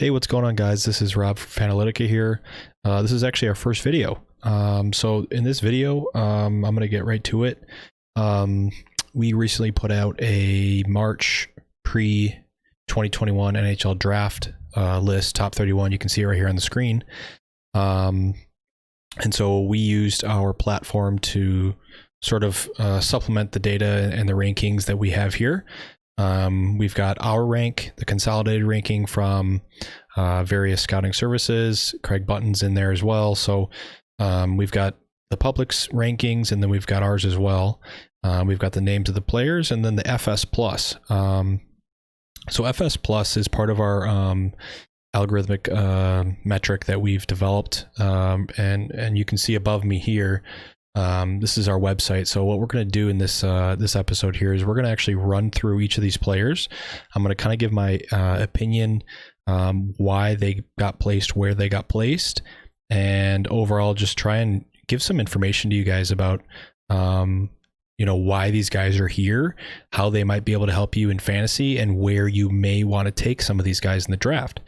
Hey, what's going on, guys? This is Rob from Fantalytica here. This is actually our first video. So in this video, I'm going to get right to it. We recently put out a March pre-2021 NHL Draft list, top 31. You can see it right here on the screen. And so we used our platform to sort of supplement the data and the rankings that we have here. We've got our rank, the consolidated ranking from various scouting services. Craig Button's in there as well. So we've got the public's rankings, and then we've got ours as well. We've got the names of the players, and then the FS Plus. So FS Plus is part of our algorithmic metric that we've developed, and you can see above me here. This is our website. So what we're going to do in this this episode here is we're going to actually run through each of these players. I'm going to kind of give my opinion, why they got placed, where they got placed, and overall just try and give some information to you guys about why these guys are here, how they might be able to help you in fantasy, and where you may want to take some of these guys in the draft.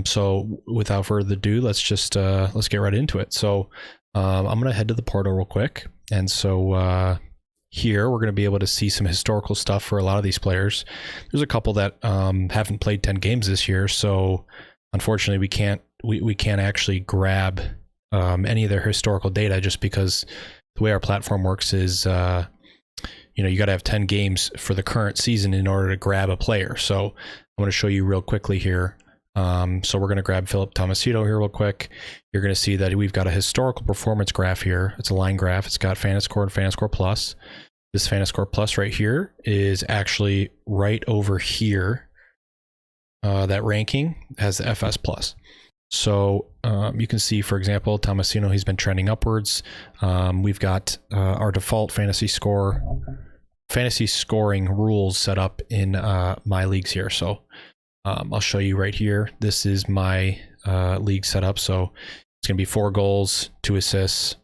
So without further ado, let's get right into it. So I'm going to head to the portal real quick. And so here we're going to be able to see some historical stuff for a lot of these players. There's a couple that haven't played 10 games this year. So unfortunately we can't actually grab any of their historical data, just because the way our platform works is, you got to have 10 games for the current season in order to grab a player. So I'm going to show you real quickly here. So we're going to grab Philip Tomasino here real quick. You're going to see that we've got a historical performance graph here. It's a line graph. It's got Fantascore and Fantascore Plus. This Fantascore Plus right here is actually right over here. That ranking has the FS Plus. So you can see, for example, Tomasino, he's been trending upwards. We've got our default fantasy scoring rules set up in my leagues here. So I'll show you right here. This is my league setup. So it's going to be 4 goals, 2 assists,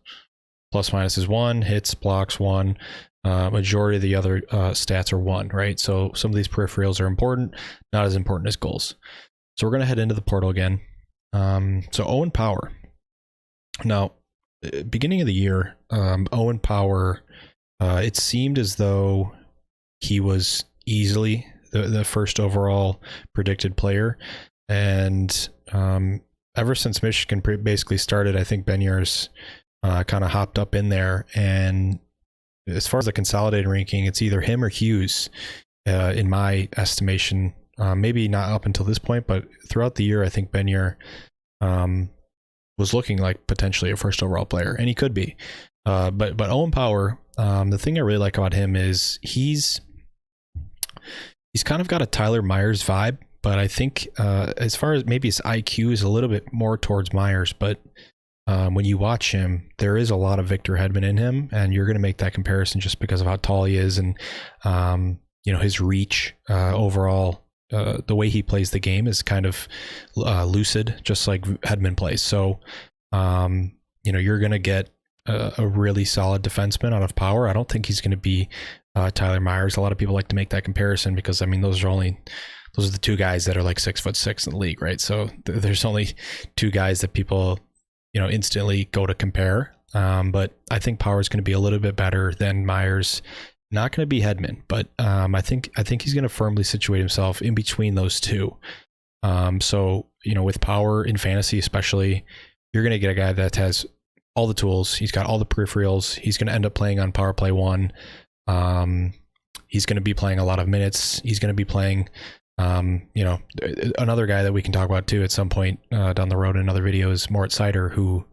plus minus is 1, hits, blocks 1. Majority of the other stats are 1, right? So some of these peripherals are important, not as important as goals. So we're going to head into the portal again. So Owen Power. Now, beginning of the year, Owen Power, it seemed as though he was easily the first overall predicted player, and ever since Michigan basically started, I think Beniers kind of hopped up in there. And as far as the consolidated ranking, it's either him or Hughes, in my estimation. Maybe not up until this point, but throughout the year, I think Beniers was looking like potentially a first overall player, and he could be. But Owen Power, the thing I really like about him is he's kind of got a Tyler Myers vibe, but I think as far as maybe his IQ is a little bit more towards Myers, but when you watch him, there is a lot of Victor Hedman in him, and you're going to make that comparison just because of how tall he is, and his reach overall. The way he plays the game is kind of lucid, just like Hedman plays. So you're going to get a really solid defenseman out of Power. I don't think he's going to be Tyler Myers. A lot of people like to make that comparison because, I mean, those are the 2 guys that are like 6'6" in the league, right? So there's only 2 guys that people, instantly go to compare. But I think Power is going to be a little bit better than Myers. Not going to be Hedman, but I think he's going to firmly situate himself in between those 2. So with Power in fantasy, especially, you're going to get a guy that has all the tools. He's got all the peripherals. He's going to end up playing on Power Play 1. He's going to be playing a lot of minutes. He's going to be playing, another guy that we can talk about too at some point down the road in another video is Moritz Seider, who,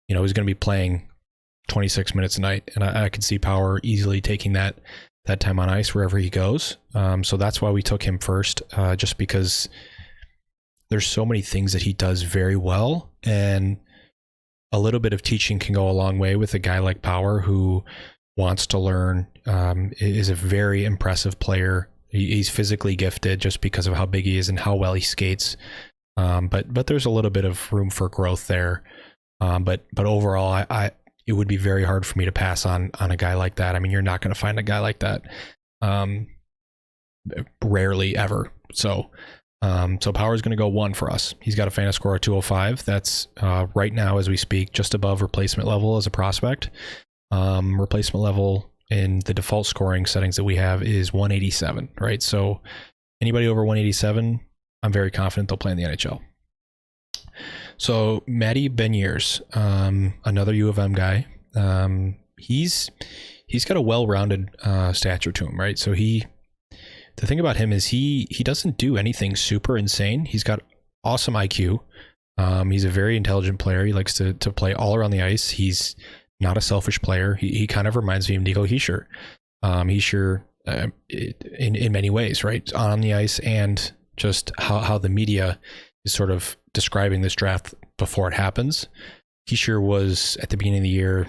is going to be playing 26 minutes a night. And I could see Power easily taking that time on ice wherever he goes. So that's why we took him first, just because there's so many things that he does very well. And a little bit of teaching can go a long way with a guy like Power, who wants to learn, is a very impressive player. He's physically gifted just because of how big he is and how well he skates. But there's a little bit of room for growth there. But overall, it would be very hard for me to pass on a guy like that. I mean, you're not going to find a guy like that rarely ever. So So Power is going to go 1 for us. He's got a Fantasy score of 205. That's right now, as we speak, just above replacement level as a prospect. Replacement level in the default scoring settings that we have is 187, right? So anybody over 187, I'm very confident they'll play in the NHL. So Maddie Beniers, another U of M guy. He's got a well-rounded stature to him, right? So the thing about him is he doesn't do anything super insane. He's got awesome IQ. He's a very intelligent player. He likes to play all around the ice. He's not a selfish player. He kind of reminds me of Nico Hischier. Hischier in many ways, right? On the ice, and just how the media is sort of describing this draft before it happens. Hischier was at the beginning of the year,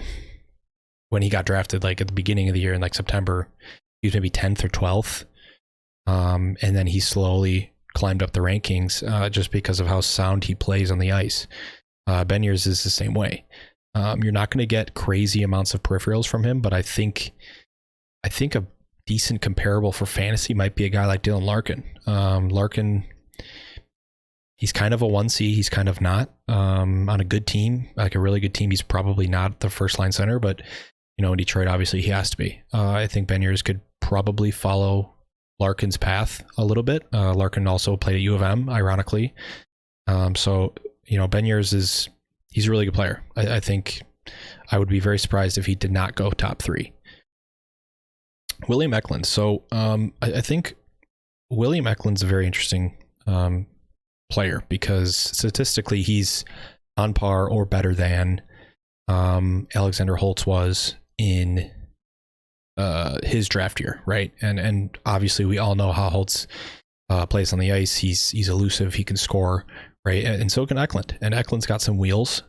when he got drafted, like at the beginning of the year in like September, he was maybe 10th or 12th. And then he slowly climbed up the rankings just because of how sound he plays on the ice. Beniers is the same way. You're not going to get crazy amounts of peripherals from him, but I think a decent comparable for fantasy might be a guy like Dylan Larkin. Larkin, he's kind of a 1C, he's kind of not. On a good team, like a really good team, he's probably not the first line center, but in Detroit, obviously he has to be. I think Beniers could probably follow Larkin's path a little bit. Larkin also played at U of M, ironically. So Beniers he's a really good player. I think I would be very surprised if he did not go top 3. William Eklund. So I think William Eklund's a very interesting player because statistically he's on par or better than Alexander Holtz was in his draft year, right? And obviously we all know how Holtz plays on the ice. He's elusive, he can score, right? And so can Eklund. And Eklund's got some wheels.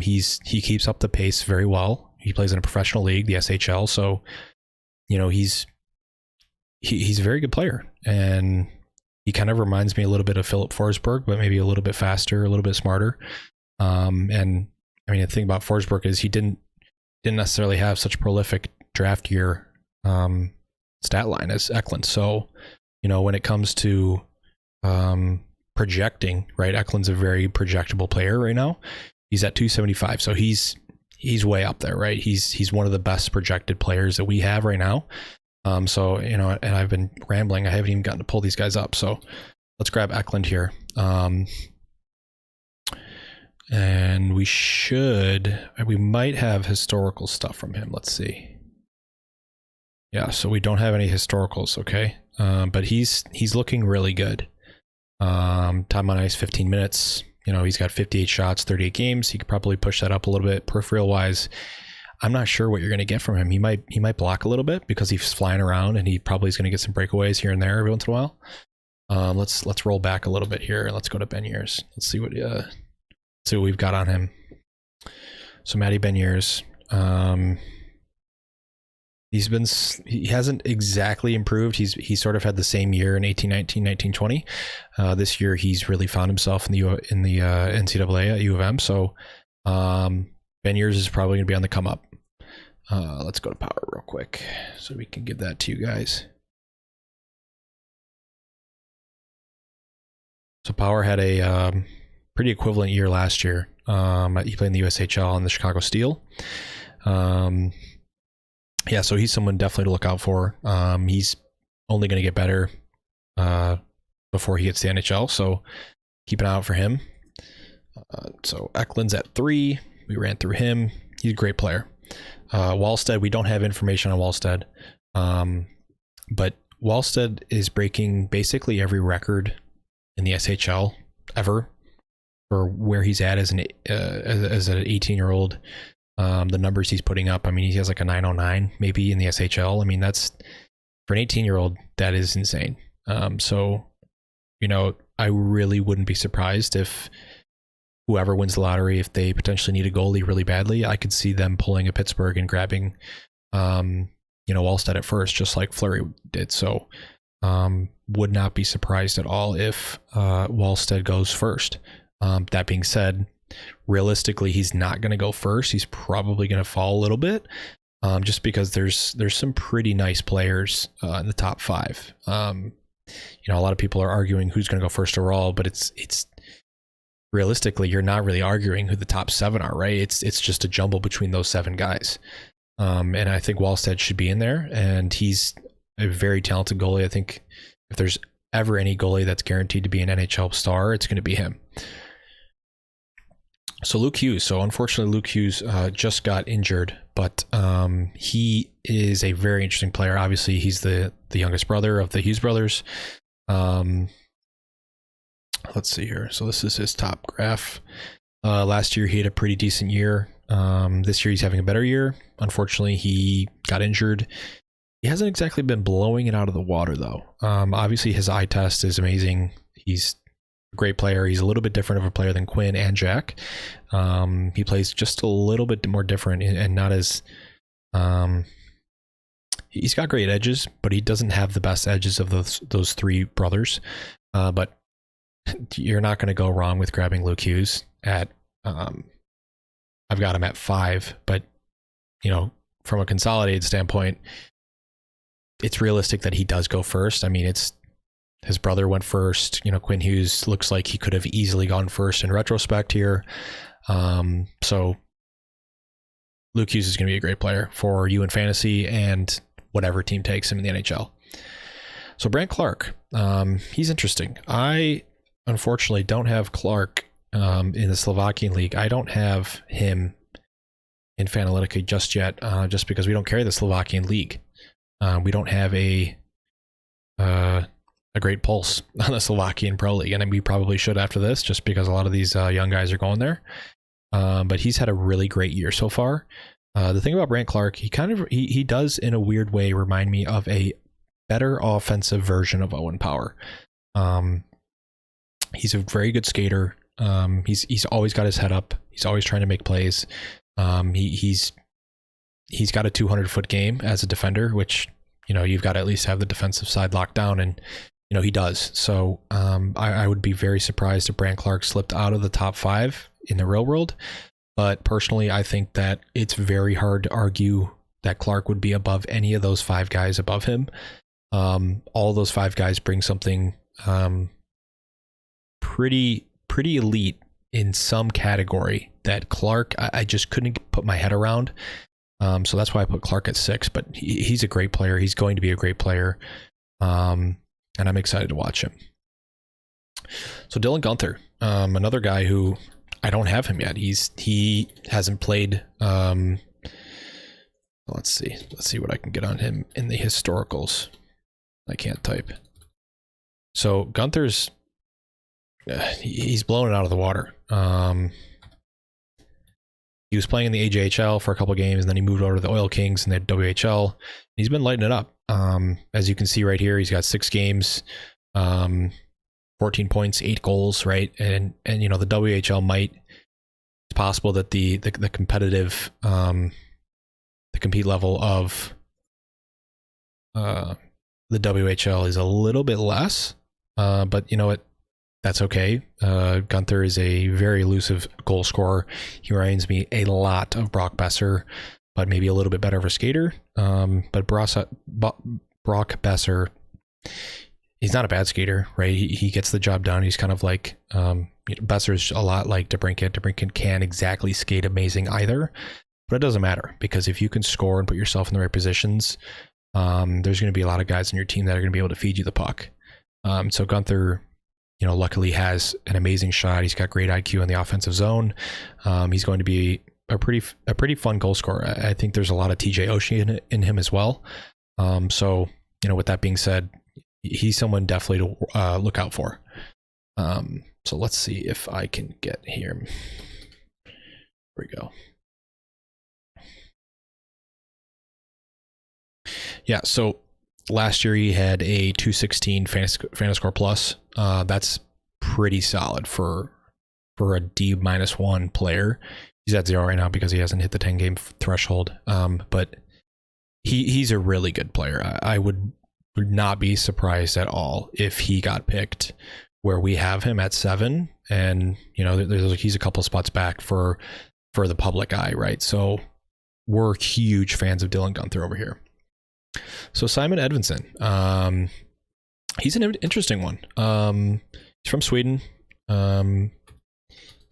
He keeps up the pace very well. He plays in a professional league, the SHL, so he's a very good player, and he kind of reminds me a little bit of Philip Forsberg, but maybe a little bit faster, a little bit smarter. And I mean, the thing about Forsberg is he didn't necessarily have such a prolific draft year stat line as Eklund. So, when it comes to projecting, right, Eklund's a very projectable player right now. He's at 275, so he's way up there, right? He's one of the best projected players that we have right now. So, and I've been rambling. I haven't even gotten to pull these guys up. So let's grab Eklund here. And we might have historical stuff from him. Let's see. Yeah, so we don't have any historicals, okay? But he's looking really good. Time on ice, 15 minutes. He's got 58 shots, 38 games. He could probably push that up a little bit. Peripheral wise, I'm not sure what you're going to get from him. He might block a little bit because he's flying around, and he probably is going to get some breakaways here and there every once in a while. Let's roll back a little bit here, and let's go to Beniers. Let's see what we've got on him. So Maddie Beniers, he hasn't exactly improved. He sort of had the same year in 18-19, 19-20. This year he's really found himself in the NCAA at U of M. So Beniers is probably going to be on the come up. Let's go to Power real quick so we can give that to you guys. So Power had a pretty equivalent year last year. He played in the USHL and the Chicago Steel. Yeah, so he's someone definitely to look out for. He's only going to get better before he gets to the NHL, so keep an eye out for him. So Eklund's at 3. We ran through him. He's a great player. Wallstedt, we don't have information on Wallstedt, but Wallstedt is breaking basically every record in the SHL ever for where he's at as an 18-year-old. The numbers he's putting up, I mean, he has like a 909 maybe in the SHL. I mean, that's for an 18-year-old, that is insane. So, I really wouldn't be surprised if whoever wins the lottery, if they potentially need a goalie really badly, I could see them pulling a Pittsburgh and grabbing, Wallstedt at first, just like Fleury did. So, would not be surprised at all if Wallstedt goes first. That being said, realistically, he's not going to go first. He's probably going to fall a little bit, just because there's some pretty nice players in the top 5. a lot of people are arguing who's going to go first overall, but it's realistically, you're not really arguing who the top 7 are, right? It's just a jumble between those 7 guys. And I think Wallstedt should be in there, and he's a very talented goalie. I think if there's ever any goalie that's guaranteed to be an NHL star, it's going to be him. So Luke Hughes. So unfortunately, Luke Hughes just got injured, but he is a very interesting player. Obviously, he's the youngest brother of the Hughes brothers. Let's see here. So this is his top graph. Last year, he had a pretty decent year. This year, he's having a better year. Unfortunately, he got injured. He hasn't exactly been blowing it out of the water, though. Obviously, his eye test is amazing. He's a great player. He's a little bit different of a player than Quinn and Jack. He plays just a little bit more different and not as... he's got great edges, but he doesn't have the best edges of those 3 brothers. But you're not going to go wrong with grabbing Luke Hughes at... I've got him at 5, but, from a consolidated standpoint, it's realistic that he does go first. I mean, his brother went first. Quinn Hughes looks like he could have easily gone first in retrospect here. So Luke Hughes is going to be a great player for you in fantasy and whatever team takes him in the NHL. So Brent Clarke, he's interesting. I unfortunately don't have Clarke in the Slovakian league. I don't have him in Fantalytica just yet, just because we don't carry the Slovakian league. We don't have a great pulse on the Slovakian Pro League, and we probably should after this, just because a lot of these young guys are going there. But he's had a really great year so far. The thing about Brandt Clarke, he does in a weird way remind me of a better offensive version of Owen Power. He's a very good skater. He's always got his head up. He's always trying to make plays. He's got a 200-foot game as a defender, which, you've got to at least have the defensive side locked down, and, he does. So I would be very surprised if Brandt Clarke slipped out of the top 5 in the real world. But personally, I think that it's very hard to argue that Clarke would be above any of those 5 guys above him. All those 5 guys bring something pretty elite in some category that Clarke, I just couldn't put my head around. So that's why I put Clarke at 6, but he's a great player. He's going to be a great player. And I'm excited to watch him. So Dylan Guenther, another guy who I don't have him yet. He hasn't played. Let's see what I can get on him in the historicals. I can't type. So Guenther's, he's blown it out of the water. He was playing in the AJHL for a couple of games, and then he moved over to the Oil Kings in the WHL. He's been lighting it up. As you can see right here, he's got 6 games, 14 points, 8 goals, right? And the WHL it's possible that the competitive, the compete level of the WHL is a little bit less, but you know what? That's okay. Guenther is a very elusive goal scorer. He reminds me a lot of Brock Besser, but maybe a little bit better of a skater. But Brock Besser, he's not a bad skater, right? He gets the job done. He's kind of like, Besser's a lot like DeBrincat. DeBrincat can't exactly skate amazing either, but it doesn't matter, because if you can score and put yourself in the right positions, there's going to be a lot of guys on your team that are going to be able to feed you the puck. So Guenther, luckily has an amazing shot. He's got great IQ in the offensive zone. He's going to be a pretty fun goal scorer. I think there's a lot of TJ Oshie in him as well. So, with that being said, he's someone definitely to look out for. So let's see if I can get here. Here we go. Yeah, so last year he had a 216 Fantascore plus. That's pretty solid for a D-1 player. He's at 0 right now because he hasn't hit the 10 game threshold. But he's a really good player. I would not be surprised at all if he got picked where we have him at 7, and he's a couple spots back for the public eye, right? So we're huge fans of Dylan Guenther over here. So Simon Edvinsson, He's an interesting one. He's from Sweden.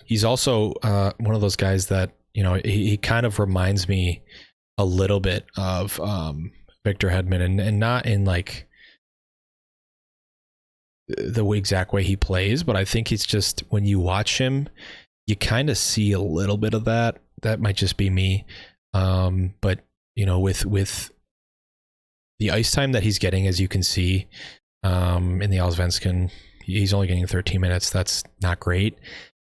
He's also one of those guys that, you know, he kind of reminds me a little bit of Victor Hedman, and not in like the exact way he plays, but I think he's just, when you watch him, you kind of see a little bit of that. That might just be me. But you know, with the ice time that he's getting, as you can see, in the Allsvenskan, he's only getting 13 minutes. That's not great.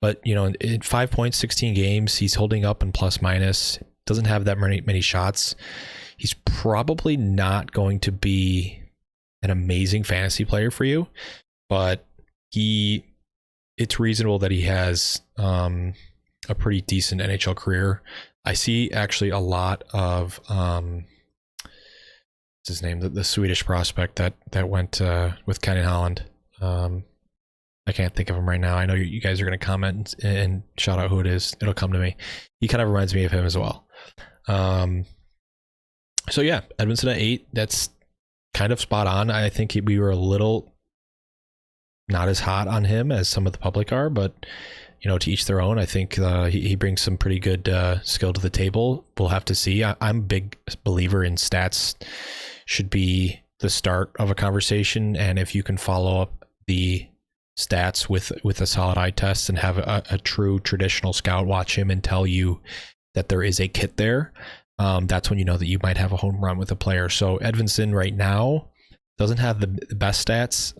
But, you know, in 5 points, 16 games, he's holding up in plus minus, doesn't have that many shots. He's probably not going to be an amazing fantasy player for you, but it's reasonable that he has a pretty decent NHL career. I see actually a lot of what's his name, the Swedish prospect that went with Ken Holland. I can't think of him right now. I know you guys are going to comment and shout out who it is. It'll come to me. He kind of reminds me of him as well. So yeah, Edvinsson at 8. That's kind of spot on. I think we were a little not as hot on him as some of the public are, but you know, to each their own. I think he brings some pretty good skill to the table. We'll have to see. I'm a big believer in stats should be the start of a conversation, and if you can follow up the stats with a solid eye test and have a true traditional scout watch him and tell you that there is a kit there, that's when you know that you might have a home run with a player. So Edvinsson right now doesn't have the best stats.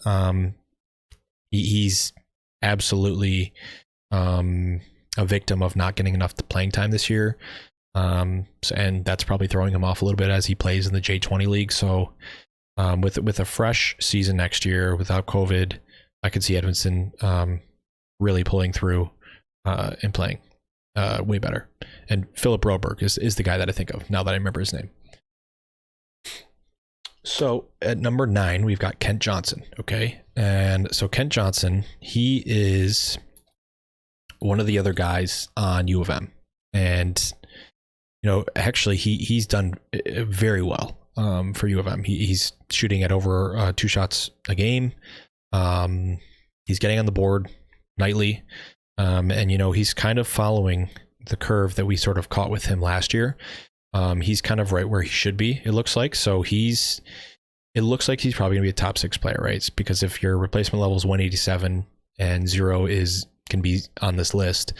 He's absolutely a victim of not getting enough playing time this year, and that's probably throwing him off a little bit as he plays in the J20 league. So with a fresh season next year without COVID, I could see Edvinsson really pulling through and playing way better. And Philip Broberg is the guy that I think of now that I remember his name. So at number 9, we've got Kent Johnson. Okay. And so Kent Johnson, he is one of the other guys on U of M. And, you know, actually he's done very well for U of M. He's shooting at over 2 shots a game. He's getting on the board nightly. And, you know, he's kind of following the curve that we sort of caught with him last year. He's kind of right where he should be, it looks like. So it looks like he's probably gonna be a top 6 player, right? It's because if your replacement level is 187 and 0 can be on this list,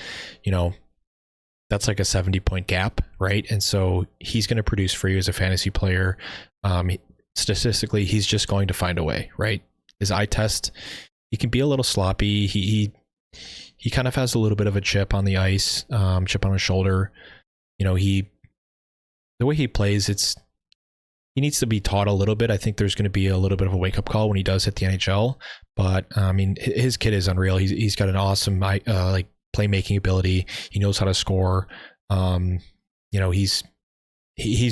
you know, that's like a 70-point gap, right? And so he's going to produce for you as a fantasy player. Statistically, he's just going to find a way, right? His eye test, he can be a little sloppy. He kind of has a little bit of a chip on the ice, chip on his shoulder. You know, the way he plays, he needs to be taught a little bit. I think there's going to be a little bit of a wake up call when he does hit the NHL. But I mean, his kid is unreal. He's got an awesome like playmaking ability. He knows how to score. You know, he's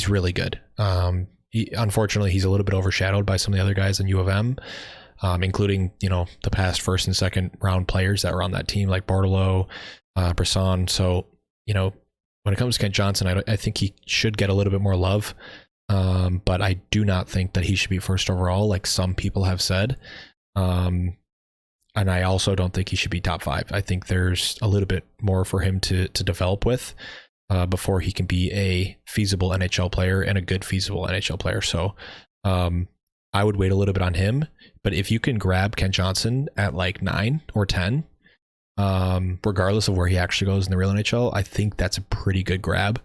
really good. Unfortunately, he's a little bit overshadowed by some of the other guys in U of M, including, you know, the past first and second round players that were on that team, like Bartolo, Brisson. So, you know, when it comes to Kent Johnson, I think he should get a little bit more love. But I do not think that he should be first overall, like some people have said. And I also don't think he should be top 5. I think there's a little bit more for him to develop with before he can be a feasible NHL player and a good feasible NHL player. So I would wait a little bit on him. But if you can grab Kent Johnson at like 9 or 10, regardless of where he actually goes in the real NHL, I think that's a pretty good grab.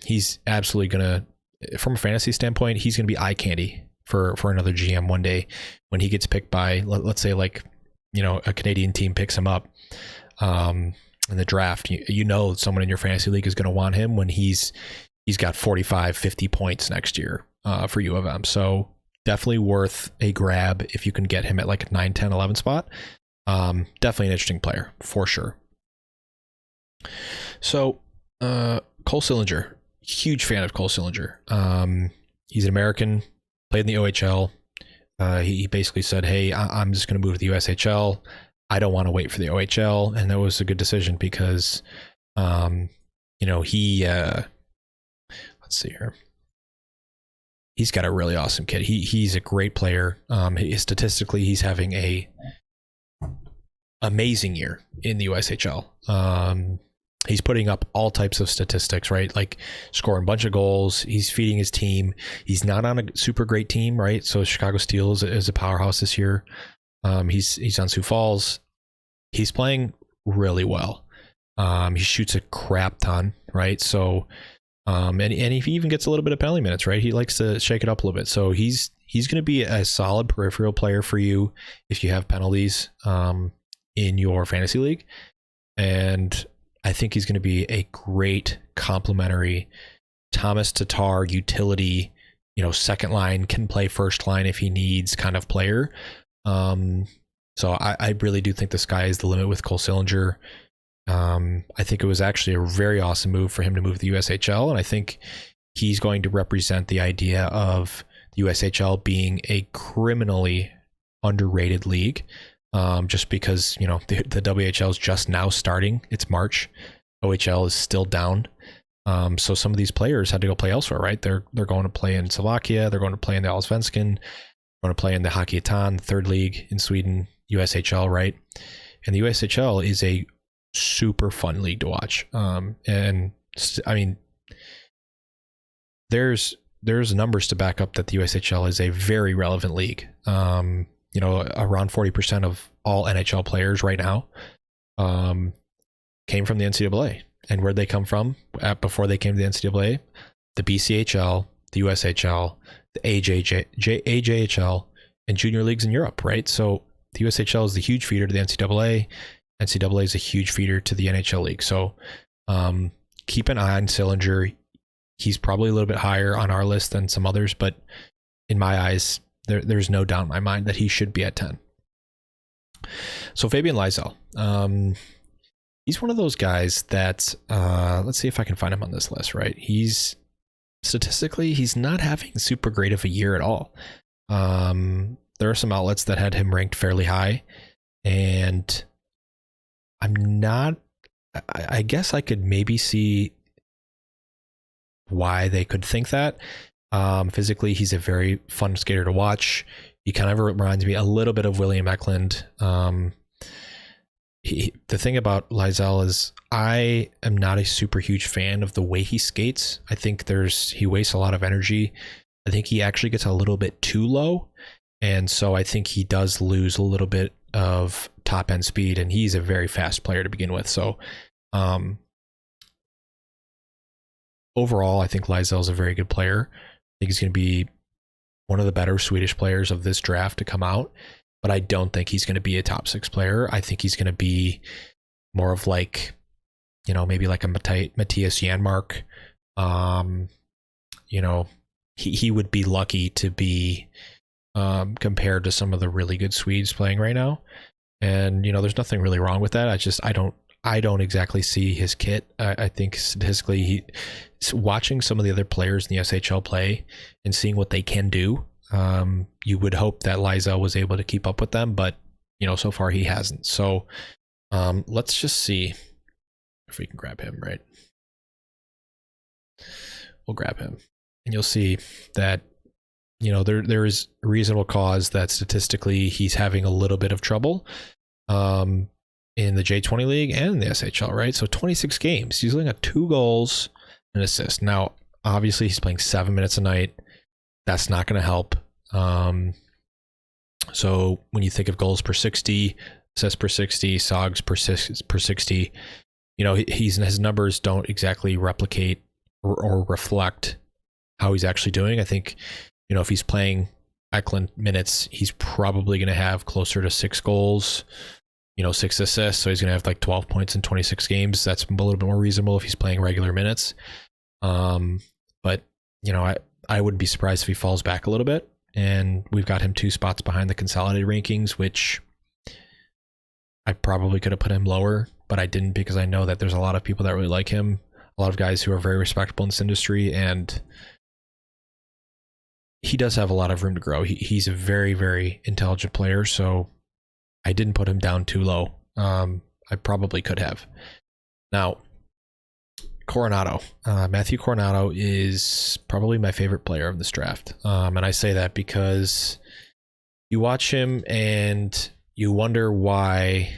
He's absolutely going to, from a fantasy standpoint, he's going to be eye candy for another GM one day when he gets picked by, let's say, like, you know, a Canadian team picks him up in the draft. You know, someone in your fantasy league is going to want him when he's got 45, 50 points next year for U of M. So definitely worth a grab if you can get him at like a 9, 10, 11 spot. Definitely an interesting player for sure. So Cole Sillinger, huge fan of Cole Sillinger. He's an American, played in the OHL. He basically said, hey, I'm just going to move to the USHL. I don't want to wait for the OHL. And that was a good decision because, you know, let's see here. he's got a really awesome kid. He's a great player. Statistically, he's having a amazing year in the USHL. He's putting up all types of statistics, right? Like scoring a bunch of goals. He's feeding his team. He's not on a super great team, right? So Chicago Steel is a powerhouse this year. He's on Sioux Falls. He's playing really well. He shoots a crap ton, right? So, and he even gets a little bit of penalty minutes, right? He likes to shake it up a little bit. So he's going to be a solid peripheral player for you if you have penalties in your fantasy league. And I think he's going to be a great complementary Thomas Tatar utility, second line, can play first line if he needs kind of player. So I really do think the sky is the limit with Cole Sillinger. I think it was actually a very awesome move for him to move to the USHL, and I think he's going to represent the idea of the USHL being a criminally underrated league. Just because, the WHL is just now starting. It's March. OHL is still down. So some of these players had to go play elsewhere, right? They're going to play in Slovakia. They're going to play in the Allsvenskan. Going to play in the Hockeyettan, the third league in Sweden, USHL, right? And the USHL is a super fun league to watch. And I mean, there's numbers to back up that the USHL is a very relevant league. Around 40% of all NHL players right now came from the NCAA. And where'd they come from before they came to the NCAA? The BCHL, the USHL, the AJHL, and junior leagues in Europe, right? So the USHL is the huge feeder to the NCAA. NCAA is a huge feeder to the NHL league. So keep an eye on Sillinger. He's probably a little bit higher on our list than some others, but in my eyes, there's no doubt in my mind that he should be at 10. So Fabian Lysell, he's one of those guys that, let's see if I can find him on this list, right? Statistically, he's not having super great of a year at all. There are some outlets that had him ranked fairly high, and I guess I could maybe see why they could think that. Physically, he's a very fun skater to watch. He kind of reminds me a little bit of William Eklund. The thing about Lysell is I am not a super huge fan of the way he skates. I think he wastes a lot of energy. I think he actually gets a little bit too low. And so I think he does lose a little bit of top end speed, and he's a very fast player to begin with. So overall, I think Lysell is a very good player. I think he's going to be one of the better Swedish players of this draft to come out, but I don't think he's going to be a top 6 player. I think he's going to be more of like, maybe like a Matthias Janmark. He would be lucky to be compared to some of the really good Swedes playing right now. And, there's nothing really wrong with that. I don't exactly see his kit. I think statistically, watching some of the other players in the SHL play and seeing what they can do, you would hope that Lysell was able to keep up with them, but so far he hasn't. So let's just see if we can grab him, right? We'll grab him, and you'll see that there is reasonable cause that statistically he's having a little bit of trouble. In the J20 league and in the SHL, right? So 26 games. He's only got 2 goals and assist. Now, obviously, he's playing 7 minutes a night. That's not going to help. So when you think of goals per 60, assists per 60, SOGs per 60, his numbers don't exactly replicate or reflect how he's actually doing. I think, if he's playing Eklund minutes, he's probably going to have closer to 6 goals, 6 assists, so he's going to have like 12 points in 26 games. That's a little bit more reasonable if he's playing regular minutes. But, I wouldn't be surprised if he falls back a little bit. And we've got him 2 spots behind the consolidated rankings, which I probably could have put him lower, but I didn't because I know that there's a lot of people that really like him, a lot of guys who are very respectable in this industry, and he does have a lot of room to grow. He's a very, very intelligent player, so I didn't put him down too low. I probably could have. Now, Coronado. Matthew Coronado is probably my favorite player of this draft. And I say that because you watch him and you wonder why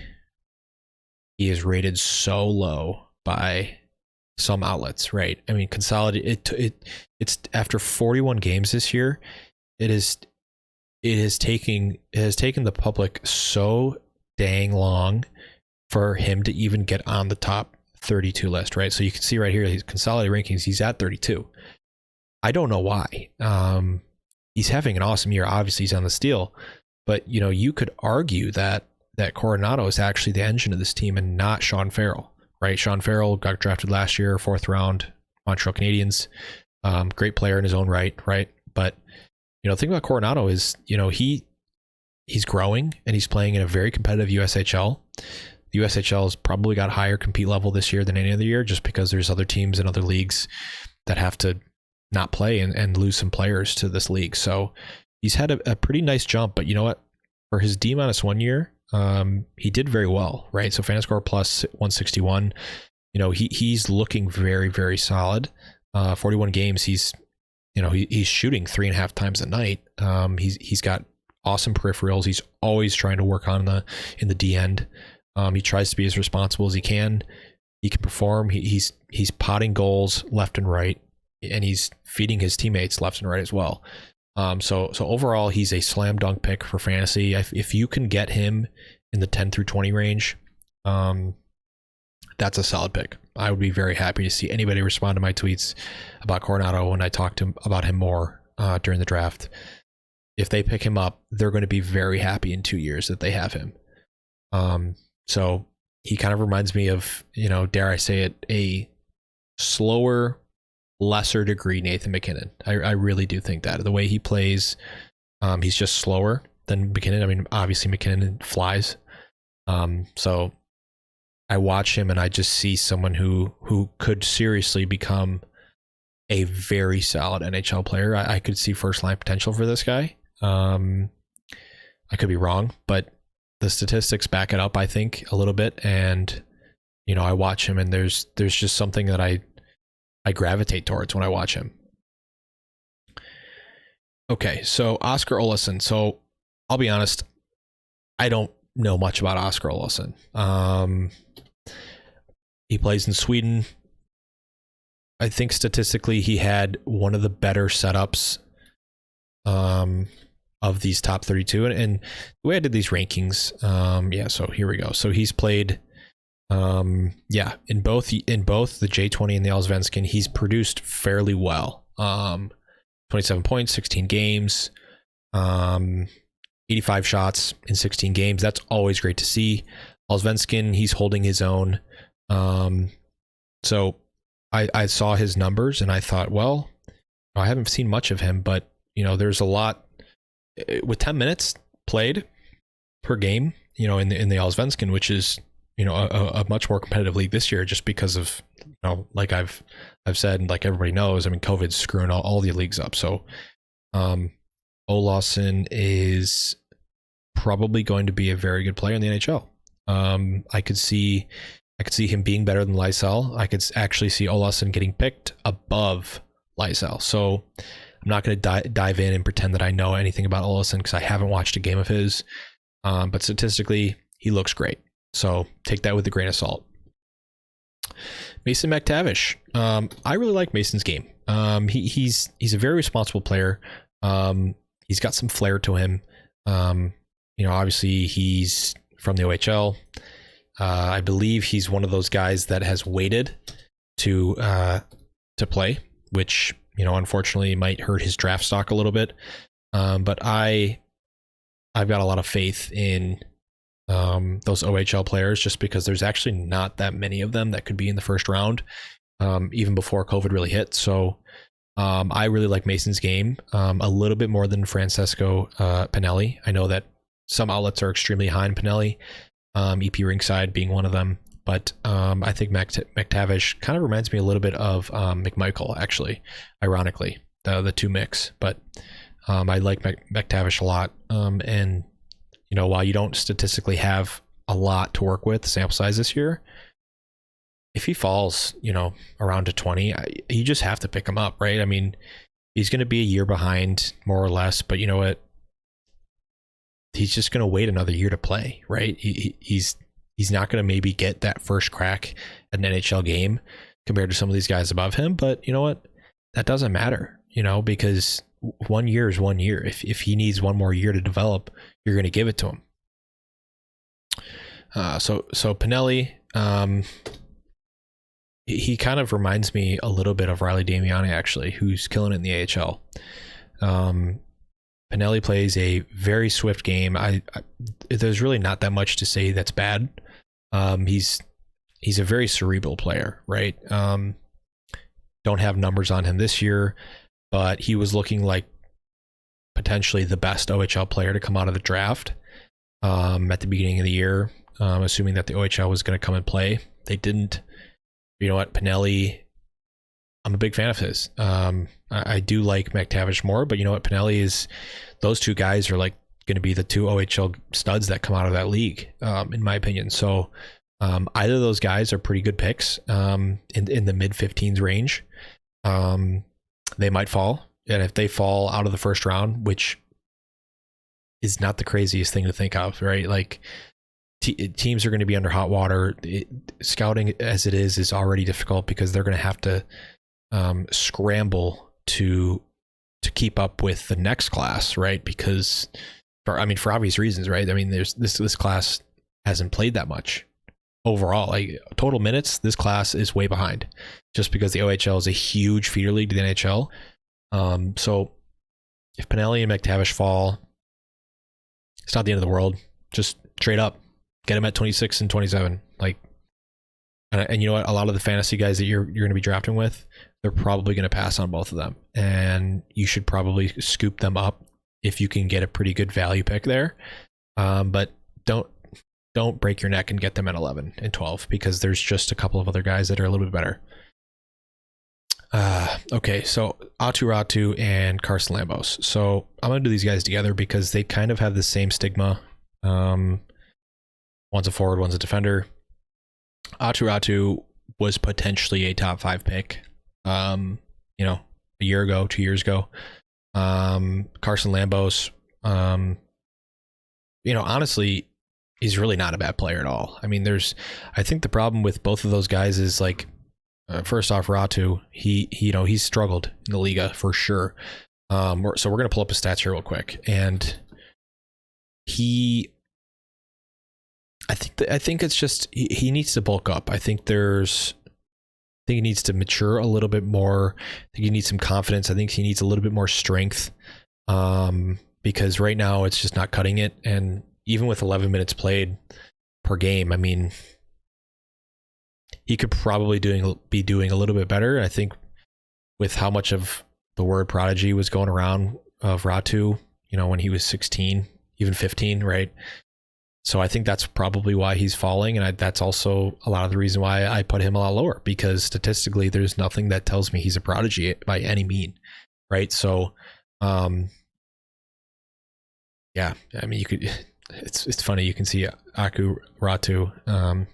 he is rated so low by some outlets, right? I mean, it's after 41 games this year, it has taken the public so dang long for him to even get on the top 32 list, right? So you can see right here, his consolidated rankings, he's at 32. I don't know why. He's having an awesome year. Obviously, he's on the steal, but you could argue that Coronado is actually the engine of this team and not Sean Farrell, right? Sean Farrell got drafted last year, 4th round, Montreal Canadiens. Great player in his own right? But the thing about Coronado is, he's growing and he's playing in a very competitive USHL. The USHL has probably got higher compete level this year than any other year, just because there's other teams in other leagues that have to not play and lose some players to this league. So he's had a pretty nice jump, but you know what? For his D-1 year, he did very well, right? So Fantascore plus 161. He's looking very, very solid. 41 games, he's shooting 3.5 times a night. He's got awesome peripherals. He's always trying to work on in the D end. He tries to be as responsible as he can. He can perform. He's potting goals left and right, and he's feeding his teammates left and right as well. So overall, he's a slam dunk pick for fantasy. If you can get him in the 10 through 20 range, that's a solid pick. I would be very happy to see anybody respond to my tweets about Coronado when I talk to him about him more during the draft. If they pick him up, they're going to be very happy in 2 years that they have him. So he kind of reminds me of, dare I say it, a slower, lesser degree Nathan MacKinnon. I really do think that. The way he plays, he's just slower than MacKinnon. I mean, obviously MacKinnon flies. So I watch him and I just see someone who could seriously become a very solid NHL player. I could see first line potential for this guy. I could be wrong, but the statistics back it up, I think, a little bit. And, I watch him and there's just something that I gravitate towards when I watch him. Okay, so Oskar Olausson. So I'll be honest, I don't know much about Oskar Olausson. He plays in Sweden. I think statistically he had one of the better setups of these top 32. And the way I did these rankings, so here we go. So he's played in both the J20 and the Allsvenskan, he's produced fairly well. 27 points, 16 games, 85 shots in 16 games. That's always great to see. Allsvenskan, he's holding his own. So I saw his numbers and I thought, well, I haven't seen much of him, but there's a lot with 10 minutes played per game, in the Allsvenskan, which is, a much more competitive league this year, just because of, like I've said, and like everybody knows, I mean, COVID's screwing all the leagues up. So, Olausson is probably going to be a very good player in the NHL. I could see him being better than Lysell. I could actually see Olausson getting picked above Lysell. So I'm not going to dive in and pretend that I know anything about Olausson because I haven't watched a game of his. But statistically, he looks great. So take that with a grain of salt. Mason McTavish. I really like Mason's game. He's a very responsible player. He's got some flair to him. Obviously he's from the OHL. I believe he's one of those guys that has waited to play, which unfortunately might hurt his draft stock a little bit. But I've got a lot of faith in those OHL players, just because there's actually not that many of them that could be in the first round, even before COVID really hit. So I really like Mason's game a little bit more than Franceso Pinelli. I know that some outlets are extremely high on Pinelli, EP Rinkside being one of them. But I think McTavish kind of reminds me a little bit of McMichael, actually, ironically, the two mix. But I like McTavish a lot. And, while you don't statistically have a lot to work with, sample size this year, if he falls, around to 20, you just have to pick him up, right? I mean, he's going to be a year behind, more or less, but you know what? He's just going to wait another year to play, right? He's not going to maybe get that first crack at an NHL game compared to some of these guys above him, but you know what? That doesn't matter, because 1 year is 1 year. If he needs one more year to develop, you're going to give it to him. So Pinelli, he kind of reminds me a little bit of Riley Damiani, actually, who's killing it in the AHL. Pinelli plays a very swift game. There's really not that much to say that's bad. He's a very cerebral player, right? Don't have numbers on him this year, but he was looking like potentially the best OHL player to come out of the draft at the beginning of the year, assuming that the OHL was going to come and play. They didn't. You know what, Pinelli, I'm a big fan of his. I do like McTavish more, but you know what, Pinelli those two guys are like going to be the two OHL studs that come out of that league, in my opinion. So either of those guys are pretty good picks in the mid 15s range. They might fall, and if they fall out of the first round, which is not the craziest thing to think of, right? Like teams are going to be under hot water. Scouting as it is already difficult because they're going to have to scramble to keep up with the next class, right? Because for obvious reasons, right? I mean, there's this class hasn't played that much overall. Like total minutes, this class is way behind just because the OHL is a huge feeder league to the NHL. So if Pinelli and McTavish fall, it's not the end of the world. Just trade up, get him at 26 and 27. Like, and you know what? A lot of the fantasy guys that you're going to be drafting with, they're probably going to pass on both of them, and you should probably scoop them up if you can get a pretty good value pick there. But don't break your neck and get them at 11 and 12 because there's just a couple of other guys that are a little bit better. Okay, so Aatu Raty and Carson Lambos. So I'm going to do these guys together because they kind of have the same stigma. One's a forward, one's a defender. Aatu Raty was potentially a top 5 pick, a year ago, 2 years ago. Carson Lambos, honestly, he's really not a bad player at all. I mean, I think the problem with both of those guys is like, first off, Raty, he's struggled in the Liga for sure. So we're going to pull up his stats here real quick. And I think it's just, he needs to bulk up. I think he needs to mature a little bit more. I think he needs some confidence. I think he needs a little bit more strength. Because right now it's just not cutting it. And even with 11 minutes played per game, I mean, he could probably be doing a little bit better. I think with how much of the word prodigy was going around of Raty, when he was 16, even 15, right? So I think that's probably why he's falling. And that's also a lot of the reason why I put him a lot lower, because statistically there's nothing that tells me he's a prodigy by any mean. Right. So, yeah, I mean, it's funny. You can see Aatu Raty,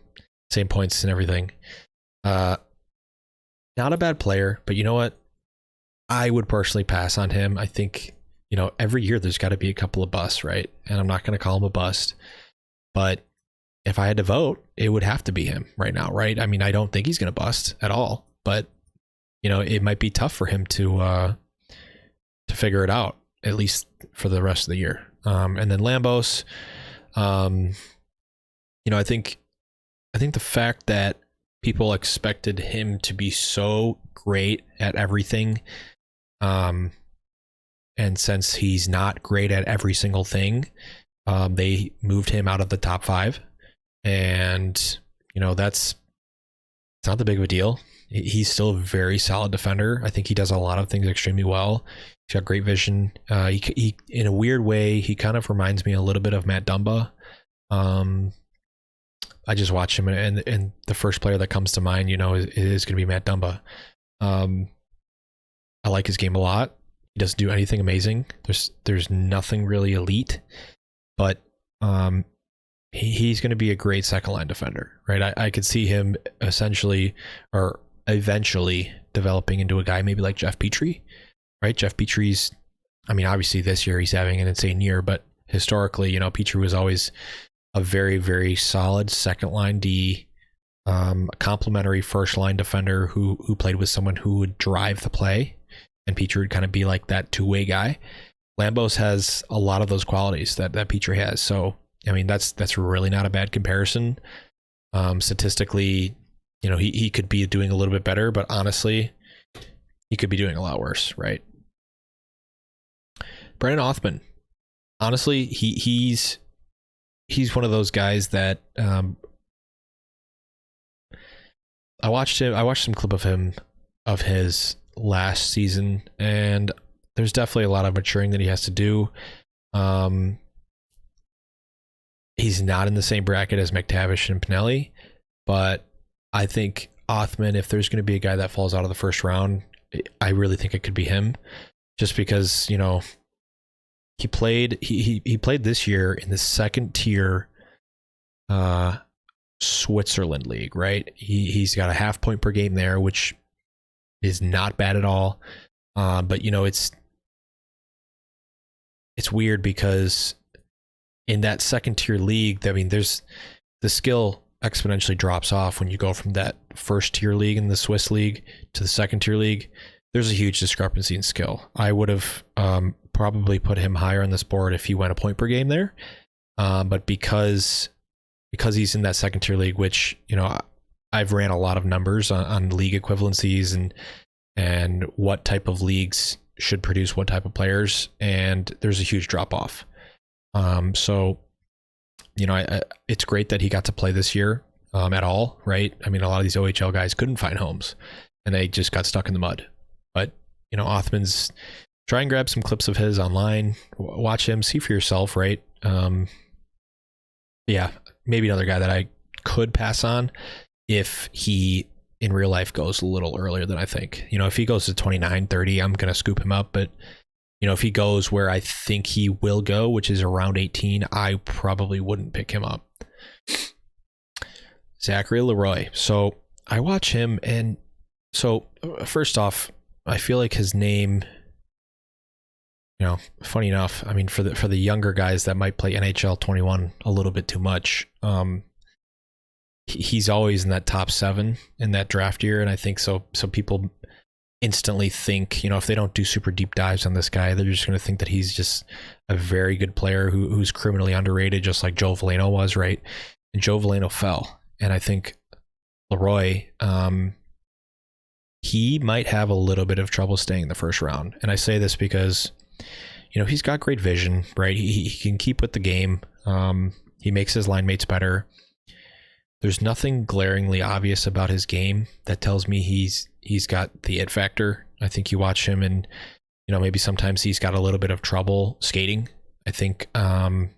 same points and everything. Not a bad player, but you know what? I would personally pass on him. I think, every year there's got to be a couple of busts, right? And I'm not going to call him a bust, but if I had to vote, it would have to be him right now, right? I mean, I don't think he's going to bust at all, but it might be tough for him to figure it out, at least for the rest of the year. And then Lambos, I think the fact that people expected him to be so great at everything, and since he's not great at every single thing, they moved him out of the top 5, and it's not that big of a deal. He's still a very solid defender. I think he does a lot of things extremely well. He's got great vision. He in a weird way, he kind of reminds me a little bit of Matt Dumba. I just watch him, and the first player that comes to mind, is going to be Matt Dumba. I like his game a lot. He doesn't do anything amazing. There's nothing really elite, but he's going to be a great second line defender, right? I could see him essentially or eventually developing into a guy maybe like Jeff Petrie, right? Jeff Petrie's, I mean, obviously this year he's having an insane year, but historically, you know, Petrie was always a very, very solid second line D, a complimentary first line defender who played with someone who would drive the play, and Petrie would kind of be like that two-way guy. Lambos has a lot of those qualities that Petrie has. So, I mean, that's really not a bad comparison. Statistically, you know, he could be doing a little bit better, but honestly, he could be doing a lot worse, right? Brennan Othmann, honestly, he's one of those guys that I watched some clip of his last season, and there's definitely a lot of maturing that he has to do. He's not in the same bracket as McTavish and Pinelli, but I think Othmann, if there's going to be a guy that falls out of the first round, I really think it could be him, just because, you know, he played this year in the second tier Switzerland league, right? He's got a 0.5 point per game there, which is not bad at all. But you know, it's weird because in that second tier league, I mean, there's the skill exponentially drops off when you go from that first tier league in the Swiss league to the second tier league. There's a huge discrepancy in skill. I would have probably put him higher on this board if he went a point per game there. But because he's in that second tier league, which, you know, I've ran a lot of numbers on league equivalencies and what type of leagues should produce what type of players, and there's a huge drop off. So, you know, it's great that he got to play this year at all, right? I mean, a lot of these OHL guys couldn't find homes and they just got stuck in the mud. But, you know, Othmann's, try and grab some clips of his online, watch him, see for yourself, right? Yeah, maybe another guy that I could pass on if he in real life goes a little earlier than I think. You know, if he goes to 29, 30, I'm going to scoop him up. But, you know, if he goes where I think he will go, which is around 18, I probably wouldn't pick him up. Zachary Leroy. So I watch him, and so first off, I feel like his name, you know, funny enough, I mean, for the younger guys that might play NHL 21 a little bit too much, he's always in that top 7 in that draft year, and I think so people instantly think, you know, if they don't do super deep dives on this guy, they're just going to think that he's just a very good player who's criminally underrated, just like Joe Veleno was, right? And Joe Veleno fell, and I think Leroy, he might have a little bit of trouble staying in the first round. And I say this because, you know, he's got great vision, right? He can keep with the game. He makes his line mates better. There's nothing glaringly obvious about his game that tells me he's got the it factor. I think you watch him and, you know, maybe sometimes he's got a little bit of trouble skating. I think to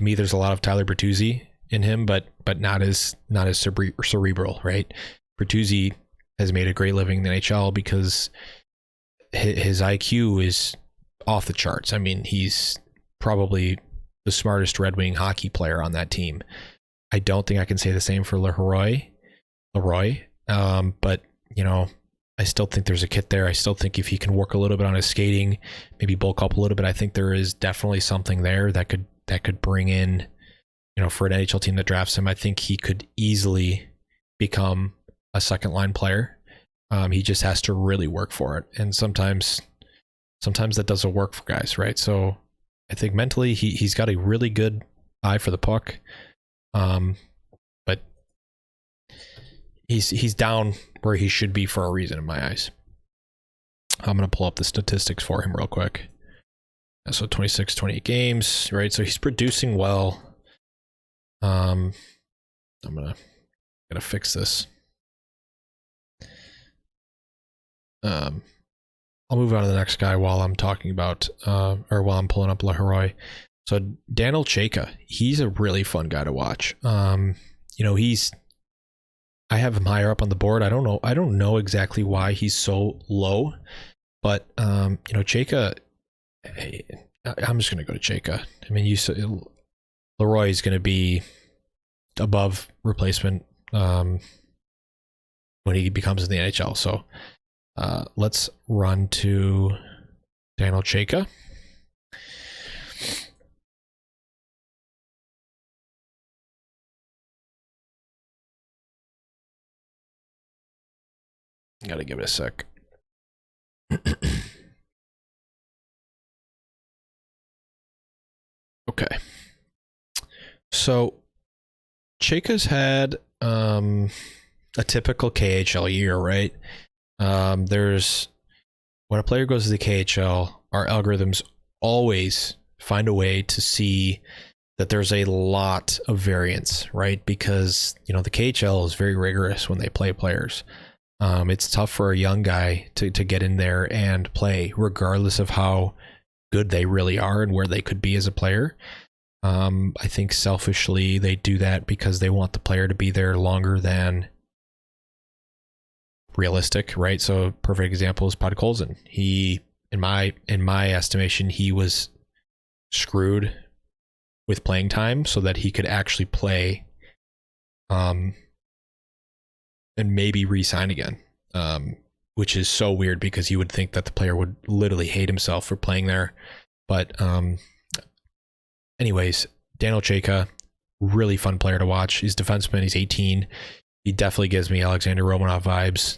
me there's a lot of Tyler Bertuzzi in him, but not as cerebral, right? Bertuzzi has made a great living in the NHL because his IQ is off the charts. I mean, he's probably the smartest Red Wing hockey player on that team. I don't think I can say the same for Leroy. But, you know, I still think there's a kit there. I still think if he can work a little bit on his skating, maybe bulk up a little bit, I think there is definitely something there that could bring in, you know, for an NHL team that drafts him. I think he could easily become a second line player. He just has to really work for it. And sometimes that doesn't work for guys, right? So I think mentally he's got a really good eye for the puck. But he's down where he should be for a reason in my eyes. I'm going to pull up the statistics for him real quick. So 26, 28 games, right? So he's producing well. I'm gotta fix this. I'll move on to the next guy while I'm talking about, or while I'm pulling up L'Heureux. So Daniil Chayka, he's a really fun guy to watch. You know, I have him higher up on the board. I don't know exactly why he's so low, but you know, Chayka, I'm just gonna go to Chayka. I mean, Leroy is going to be above replacement when he becomes in the NHL. So let's run to Daniil Chayka. Gotta give it a sec. Okay. So Chayka's had a typical KHL year, right? There's when a player goes to the KHL, our algorithms always find a way to see that there's a lot of variance, right? Because, you know, the KHL is very rigorous when they play players. It's tough for a young guy to get in there and play, regardless of how good they really are and where they could be as a player. I think selfishly they do that because they want the player to be there longer than realistic, right? So perfect example is Podkolzin. He, in my estimation, he was screwed with playing time so that he could actually play and maybe re-sign again, which is so weird because you would think that the player would literally hate himself for playing there. But anyways, Daniil Chayka, really fun player to watch. He's a defenseman. He's 18. He definitely gives me Alexander Romanov vibes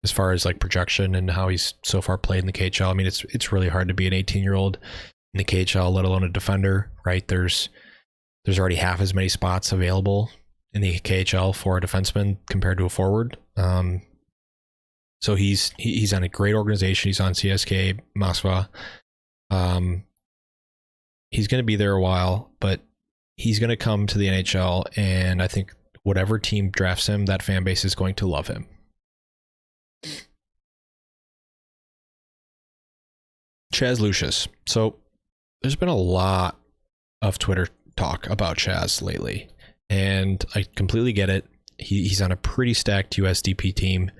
as far as like projection and how he's so far played in the KHL. I mean, it's really hard to be an 18-year-old in the KHL, let alone a defender, right? There's already half as many spots available in the KHL for a defenseman compared to a forward. So he's on a great organization. He's on CSKA Moskva. He's going to be there a while, but he's going to come to the NHL, and I think whatever team drafts him, that fan base is going to love him. Chaz Lucius. So there's been a lot of Twitter talk about Chaz lately, and I completely get it. He's on a pretty stacked USDP team.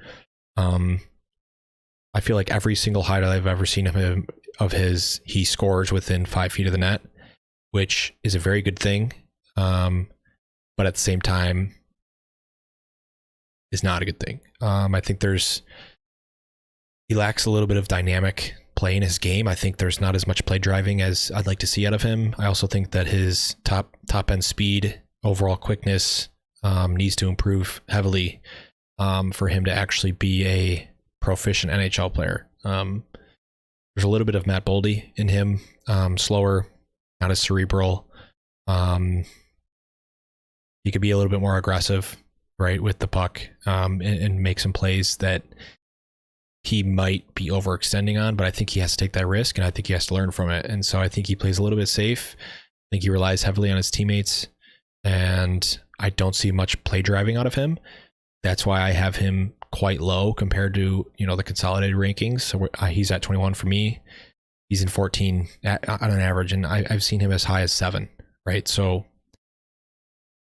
I feel like every single highlight I've ever seen of his, he scores within 5 feet of the net, which is a very good thing. But at the same time, is not a good thing. I think he lacks a little bit of dynamic play in his game. I think there's not as much play driving as I'd like to see out of him. I also think that his top end speed, overall quickness, needs to improve heavily for him to actually be a proficient NHL player. There's a little bit of Matt Boldy in him, slower, not as cerebral. He could be a little bit more aggressive, right, with the puck, and make some plays that he might be overextending on, but I think he has to take that risk, and I think he has to learn from it. And so I think he plays a little bit safe. I think he relies heavily on his teammates, and I don't see much play driving out of him. That's why I have him quite low compared to, you know, the consolidated rankings. So he's at 21 for me. He's in 14 on an average, and I've seen him as high as 7, right? So